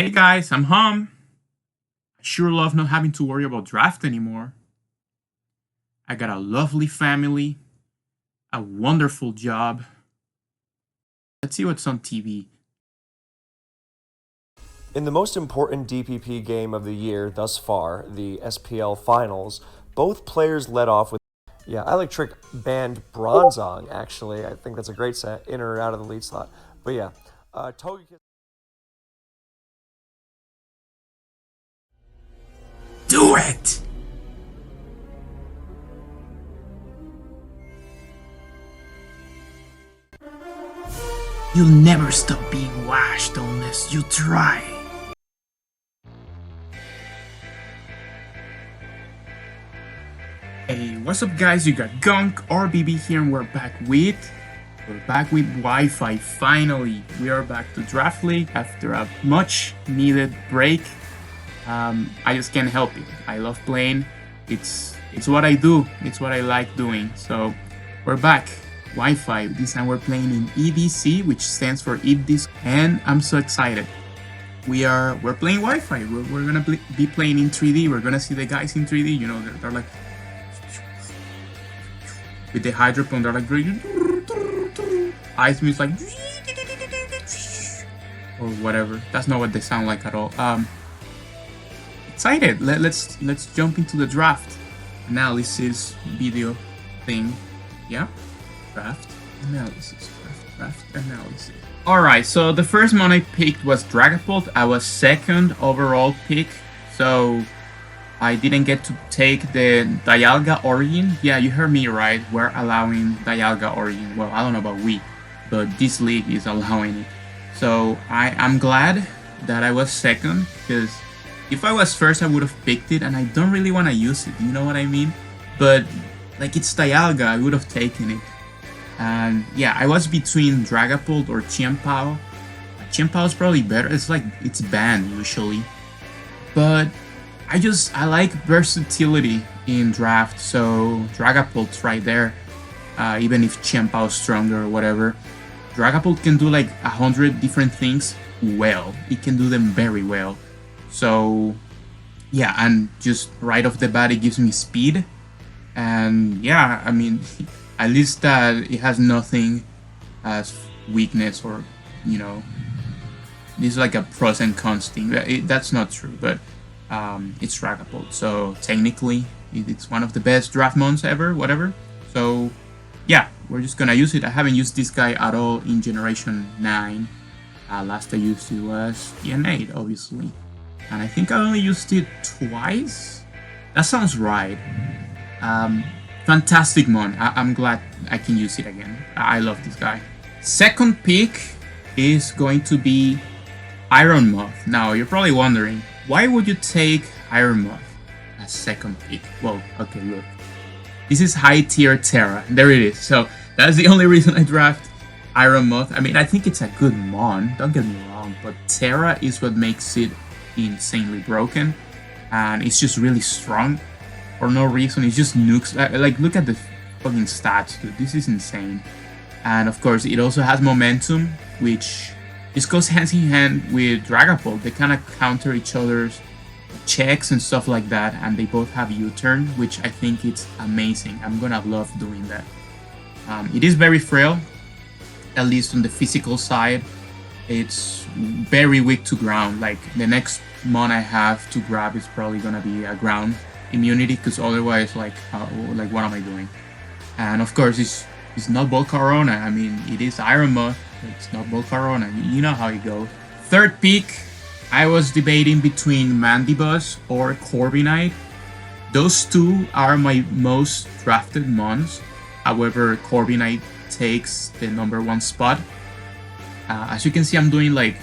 Hey guys, I'm Hum. I sure love not having to worry about draft anymore. I got a lovely family, a wonderful job. Let's see what's on TV. In the most important DPP game of the year thus far, the SPL Finals, both players led off with... Yeah, I like Trick banned Bronzong, actually. I think that's a great set, in or out of the lead slot. But yeah, Togekiss... Do it! You'll never stop being washed unless you try. Hey, what's up guys? You got Gunk, RBB here, and we're back with Wi-Fi. Finally, we are back to Draft League after a much needed break. I just can't help it. I love playing. It's what I do. It's what I like doing. So we're back. Wi-Fi. This time we're playing in EDC, which stands for Eat This, and I'm so excited. We're playing Wi-Fi. We're gonna be playing in 3D. We're gonna see the guys in 3D. You know, they're like with the Hydro Pump. They're like Ice Muse like or whatever. That's not what they sound like at all. Excited. Let's jump into the draft analysis video thing. Yeah. Draft analysis. Alright, so the first mon I picked was Dragapult. I was second overall pick, so I didn't get to take the Dialga Origin. Yeah, you heard me right. We're allowing Dialga Origin. Well, I don't know about we, but this league is allowing it. So I'm glad that I was second, because if I was first, I would have picked it, and I don't really want to use it. You know what I mean? But like, it's Dialga, I would have taken it. And yeah, I was between Dragapult or Chien-Pao. Chien-Pao is probably better. It's banned usually, but I like versatility in draft, so Dragapult's right there. Even if Chien-Pao is stronger or whatever, Dragapult can do like 100 different things well. It can do them very well. So yeah, and just right off the bat, it gives me speed, and yeah, I mean. At least it has nothing as weakness, or, you know, this is like a pros and cons thing. That's not true, but it's Dragapult, so technically it's one of the best draft mons ever, whatever. So yeah, we're just gonna use it. I haven't used this guy at all in Generation 9. Last I used it was Gen 8, obviously. And I think I only used it twice? That sounds right. Fantastic mon. I'm glad I can use it again. I love this guy. Second pick is going to be Iron Moth. Now, you're probably wondering, why would you take Iron Moth as second pick? Well, okay, look. This is high tier Terra. There it is. So that's the only reason I draft Iron Moth. I mean, I think it's a good mon, don't get me wrong, but Terra is what makes it insanely broken, and it's just really strong. For no reason, it just nukes. Like, look at the fucking stats, dude. This is insane. And of course, it also has momentum, which just goes hand in hand with Dragapult. They kind of counter each other's checks and stuff like that, and they both have U-turn, which I think it's amazing. I'm gonna love doing that. It is very frail, at least on the physical side. It's very weak to ground. Like, the next mon I have to grab is probably gonna be a ground immunity, because otherwise, like what am I doing? And of course, it's not Volcarona. I mean, it is Iron Moth, it's not Volcarona. You know how it goes. Third pick, I was debating between Mandibuzz or Corviknight. Those two are my most drafted mons. However, Corviknight takes the #1 spot. As you can see, I'm doing like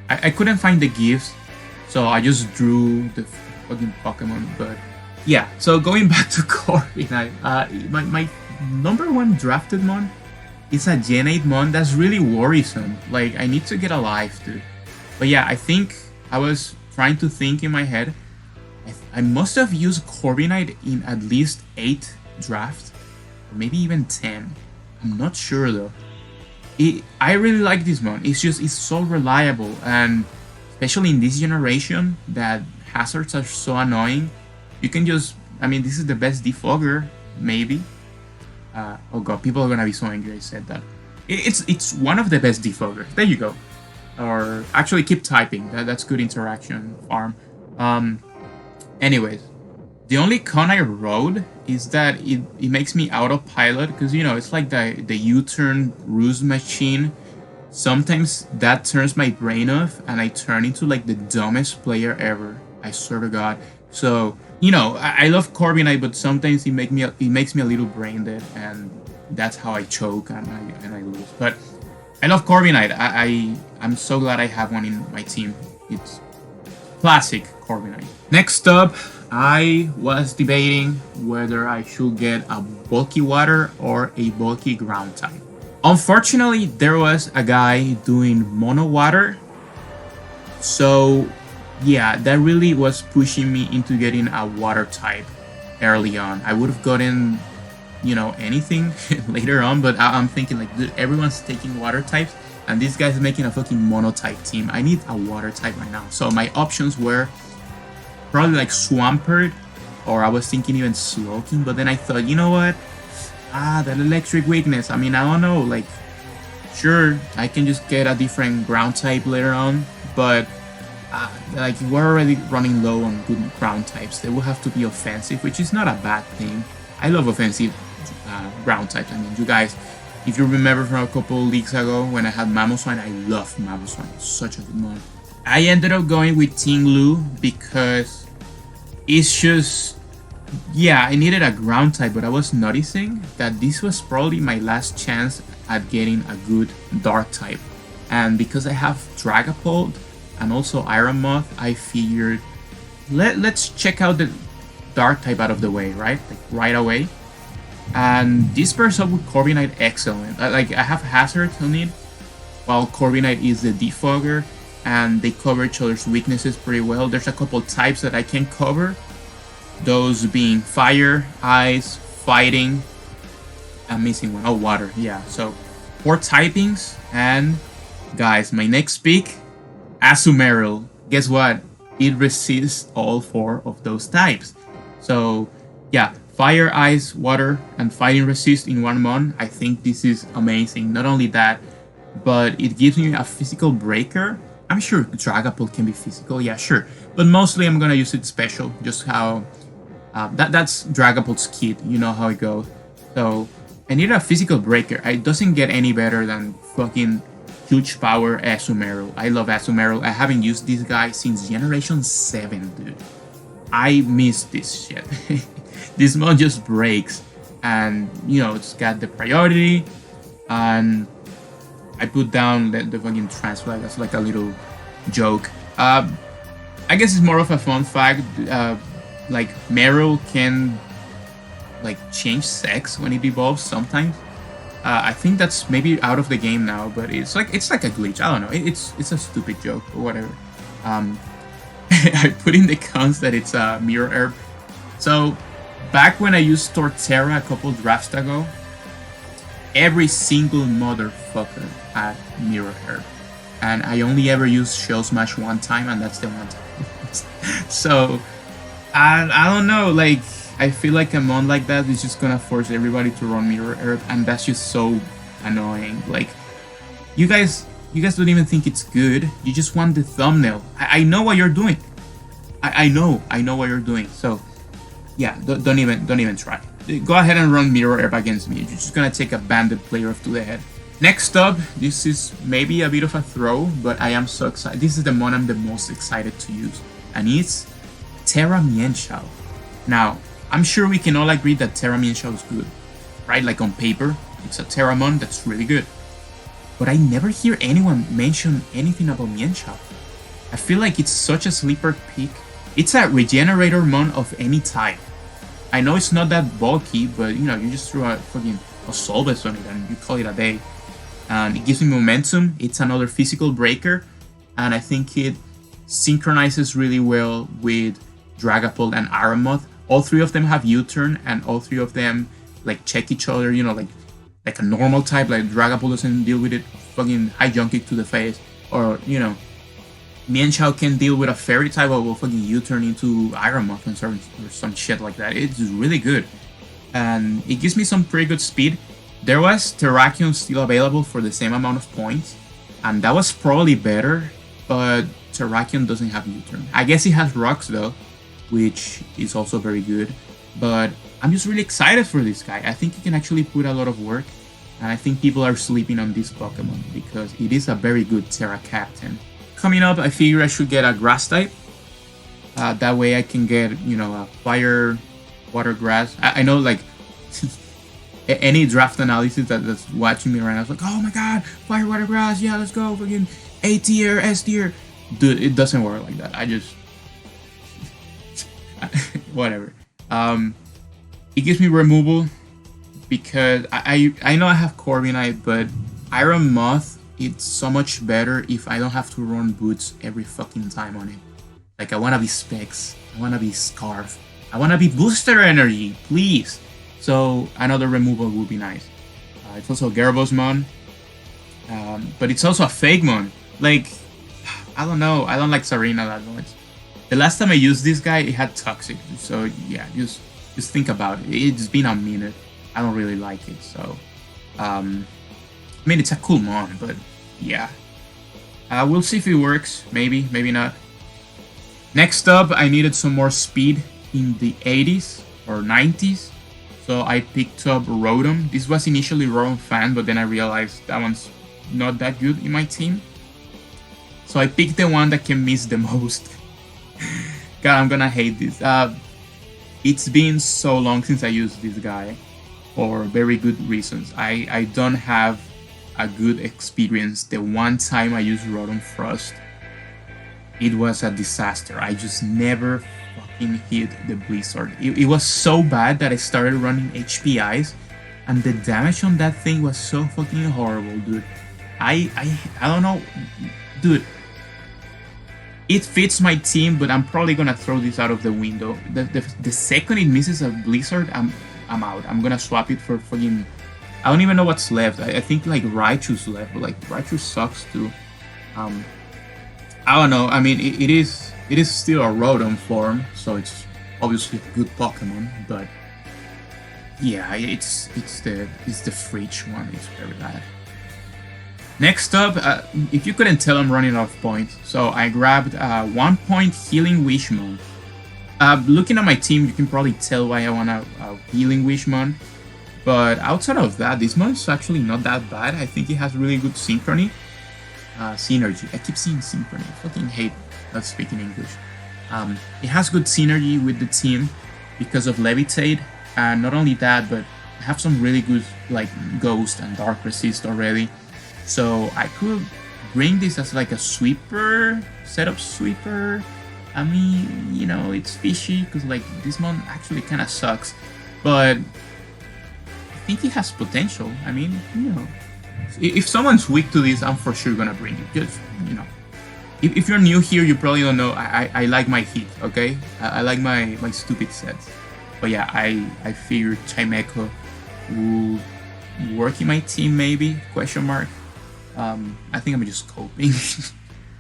I couldn't find the gifts, so I just drew the fucking Pokemon. But yeah, so going back to Corviknight, my #1 drafted mon is a Gen 8 mon. That's really worrisome. Like, I need to get a life, dude. But yeah, I think I was trying to think in my head. I must have used Corviknight in at least 8 drafts, or maybe even 10. I'm not sure though. I really like this mon. It's so reliable, and especially in this generation that hazards are so annoying. You can just, I mean, this is the best defogger, maybe. Oh god, people are gonna be so angry I said that. It's one of the best defoggers. There you go. Or actually keep typing. That's good interaction farm. Anyways, the only con I wrote is that it makes me autopilot because, you know, it's like the U-turn ruse machine. Sometimes that turns my brain off and I turn into like the dumbest player ever. I swear to God. So, you know, I love Corviknight, but sometimes it makes me a little brain dead, and that's how I choke and I lose. But I love Corviknight. I'm so glad I have one in my team. It's classic Corviknight. Next up, I was debating whether I should get a bulky water or a bulky ground type. Unfortunately, there was a guy doing mono water, so yeah, that really was pushing me into getting a water type early on. I would have gotten, you know, anything later on, but I'm thinking like, dude, everyone's taking water types and this guy's making a fucking mono type team. I need a water type right now. So my options were probably like Swampert, or I was thinking even Slowking, but then I thought, you know what? That electric weakness. I mean, I don't know, like, sure, I can just get a different ground type later on, but like, we're already running low on good ground types. They will have to be offensive, which is not a bad thing. I love offensive ground types. I mean, you guys, if you remember from a couple leagues ago when I had Mamoswine, I love Mamoswine. It's such a good one. I ended up going with Tinglu because it's just, yeah, I needed a ground type, but I was noticing that this was probably my last chance at getting a good dark type. And because I have Dragapult and also Iron Moth, I figured let's check out the dark type out of the way, right? Like right away. And this pairs up with Corviknight excellent. Like, I have Hazard on it, while Corviknight is the defogger, and they cover each other's weaknesses pretty well. There's a couple types that I can cover, those being Fire, Ice, Fighting. I'm missing one. Oh, Water. Yeah, so 4 typings. And guys, my next pick, Azumarill. Guess what? It resists all 4 of those types. So yeah, Fire, Ice, Water, and Fighting resist in one mon. I think this is amazing. Not only that, but it gives me a physical breaker. I'm sure Dragapult can be physical, yeah, sure. But mostly I'm gonna use it special, just how that's Dragapult's kit, you know how it goes. So I need a physical breaker. It doesn't get any better than fucking huge power Azumarill. I love Azumarill. I haven't used this guy since Generation 7, dude. I miss this shit. This mod just breaks, and you know, it's got the priority, and I put down the fucking transfer. That's like a little joke. I guess it's more of a fun fact. Like, Marill can like change sex when it evolves sometimes. I think that's maybe out of the game now, but it's like a glitch. I don't know. It's a stupid joke or whatever. I put in the cons that it's a Mirror Herb. So back when I used Torterra a couple drafts ago, every single motherfucker had Mirror Herb, and I only ever used Shell Smash one time, and that's the one time. So I don't know, like, I feel like a mon like that is just gonna force everybody to run Mirror Herb, and that's just so annoying. Like, you guys don't even think it's good. You just want the thumbnail. I know what you're doing. I know what you're doing. So yeah, don't even try. Go ahead and run Mirror Herb against me. You're just gonna take a banded player off to the head. Next up, this is maybe a bit of a throw, but I am so excited. This is the mon I'm the most excited to use, and it's Terra Mienshao. Now, I'm sure we can all agree that Terra Mienshao is good, right? Like, on paper, it's a Terramon that's really good. But I never hear anyone mention anything about Mienshao. I feel like it's such a sleeper pick. It's a regenerator mon of any type. I know it's not that bulky, but you know, you just throw a fucking Solvus on it and you call it a day. And it gives me momentum. It's another physical breaker, and I think it synchronizes really well with Dragapult and Iron Moth. All 3 of them have U-turn, and all 3 of them like check each other, you know, like a normal type. Like, Dragapult doesn't deal with it, fucking high jump kick to the face, or, you know, Mienshao can deal with a fairy type or will fucking U-turn into Iron Muffins or some shit like that. It's really good. And it gives me some pretty good speed. There was Terrakion still available for the same amount of points, and that was probably better, but Terrakion doesn't have U-turn. I guess it has Rocks though, which is also very good, but I'm just really excited for this guy. I think he can actually put a lot of work, and I think people are sleeping on this Pokemon because it is a very good Terra Captain. Coming up, I figure I should get a Grass type. That way I can get, you know, a Fire, Water, Grass. I know, like, any draft analysis that's watching me right now is like, oh my god, Fire, Water, Grass, yeah, let's go, fucking A tier, S tier. Dude, it doesn't work like that. I just... whatever. It gives me removal because I know I have Corviknight, but Iron Moth, it's so much better if I don't have to run Boots every fucking time on it. Like, I wanna be Specs, I wanna be Scarf, I wanna be Booster Energy, please! So, another removal would be nice. It's also a Gerbosmon, but it's also a Fakemon. Like, I don't know, I don't like Sarina that much. The last time I used this guy, it had Toxic, so yeah, just think about it. It's been a minute. I don't really like it, so... I mean, it's a cool mon, but yeah. We'll see if it works. Maybe, maybe not. Next up, I needed some more speed in the 80s or 90s. So I picked up Rotom. This was initially Rotom Fan, but then I realized that one's not that good in my team. So I picked the one that can miss the most. God, I'm gonna hate this. It's been so long since I used this guy for very good reasons. I don't have a good experience. The one time I used Rotom Frost, it was a disaster. I just never fucking hit the Blizzard. It was so bad that I started running HPIs, and the damage on that thing was so fucking horrible, dude. I don't know, dude. It fits my team, but I'm probably gonna throw this out of the window. The second it misses a Blizzard, I'm out. I'm gonna swap it for fucking... I don't even know what's left. I think like Raichu's left, but like Raichu sucks too. I don't know. I mean, it is still a Rotom form, so it's obviously a good Pokemon. But yeah, it's the Freach one. It's very bad. Next up, if you couldn't tell, I'm running out of points, so I grabbed 1 point Healing Wishmon. Looking at my team, you can probably tell why I want a Healing Wishmon. But outside of that, this one is actually not that bad. I think it has really good synchrony. Synergy. I keep saying synchrony. I fucking hate not speaking English. It has good synergy with the team because of Levitate. And not only that, but I have some really good like Ghost and Dark Resist already. So I could bring this as like a sweeper, setup sweeper. I mean, you know, it's fishy because like this one actually kind of sucks. But I think it has potential. I mean, you know, if someone's weak to this, I'm for sure gonna bring it. Just, you know, if you're new here, you probably don't know. I like my heat, okay? I like my stupid sets. But yeah, I figured Chimecho will work in my team, maybe? Question mark. I think I'm just coping.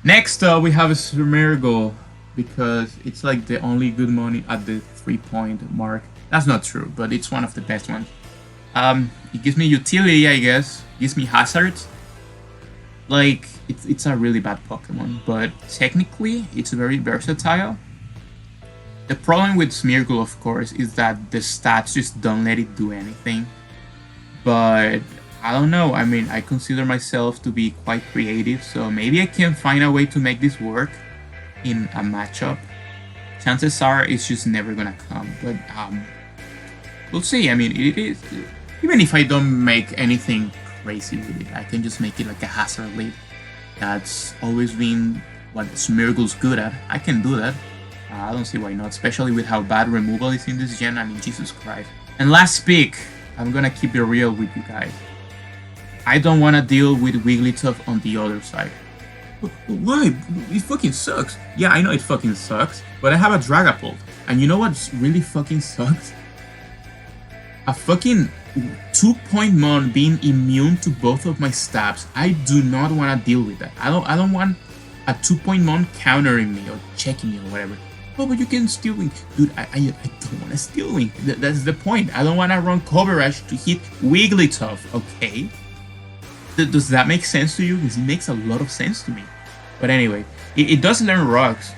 Next up, we have a Smeargle because it's like the only good money at the 3-point mark. That's not true, but it's one of the best ones. It gives me utility, I guess. It gives me hazards. Like, it's a really bad Pokemon, but technically, it's very versatile. The problem with Smeargle, of course, is that the stats just don't let it do anything. But I don't know. I mean, I consider myself to be quite creative, so maybe I can find a way to make this work in a matchup. Chances are it's just never gonna come, but we'll see. I mean, it is... Even if I don't make anything crazy with it, I can just make it like a hazard lead. That's always been what Smeargle's good at. I can do that. I don't see why not, especially with how bad removal is in this gen. I mean, Jesus Christ. And last pick, I'm gonna keep it real with you guys. I don't want to deal with Wigglytuff on the other side. Why? It fucking sucks. Yeah, I know it fucking sucks, but I have a Dragapult. And you know what really fucking sucks? A fucking 2-point mon being immune to both of my stabs. I do not want to deal with that. I don't want a 2-point mon countering me or checking me or whatever. Oh, but you can steal wing. Dude, I don't want to steal wing. That's the point. I don't want to run coverage to hit Wigglytuff, okay? Does that make sense to you? Because it makes a lot of sense to me. But anyway, it does learn rocks.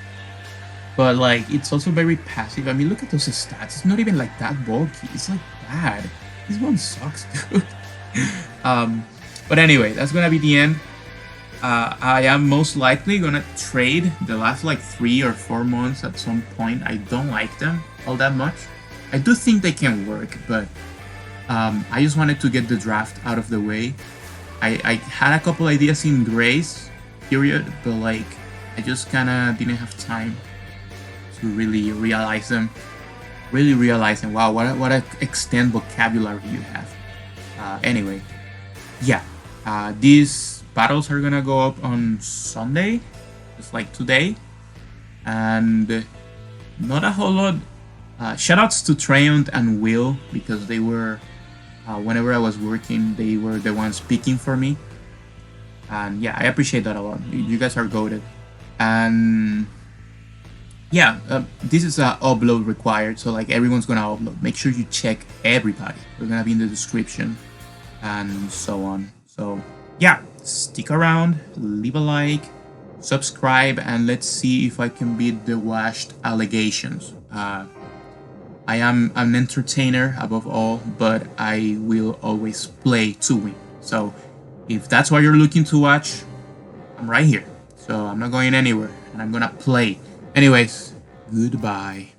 But like, it's also very passive. I mean, look at those stats. It's not even like that bulky. It's like bad. This one sucks, dude. But anyway, that's gonna be the end. I am most likely gonna trade the last like 3 or 4 months at some point. I don't like them all that much. I do think they can work, but I just wanted to get the draft out of the way. I had a couple ideas in Grace period, but like I just kinda didn't have time to really realize them. Really realizing, wow, what an extent vocabulary you have. Anyway, yeah, these battles are gonna go up on Sunday, just like today, and not a whole lot. Shoutouts to Treyunt and Will, because they were, whenever I was working, they were the ones speaking for me, and yeah, I appreciate that a lot. You guys are goated, and yeah, this is a upload required, so like everyone's gonna upload. Make sure you check everybody. They're gonna be in the description and so on. So yeah, stick around, leave a like, subscribe, and let's see if I can beat the washed allegations. I am an entertainer above all, but I will always play to win. So if that's what you're looking to watch, I'm right here. So I'm not going anywhere, and I'm gonna play. Anyways, goodbye.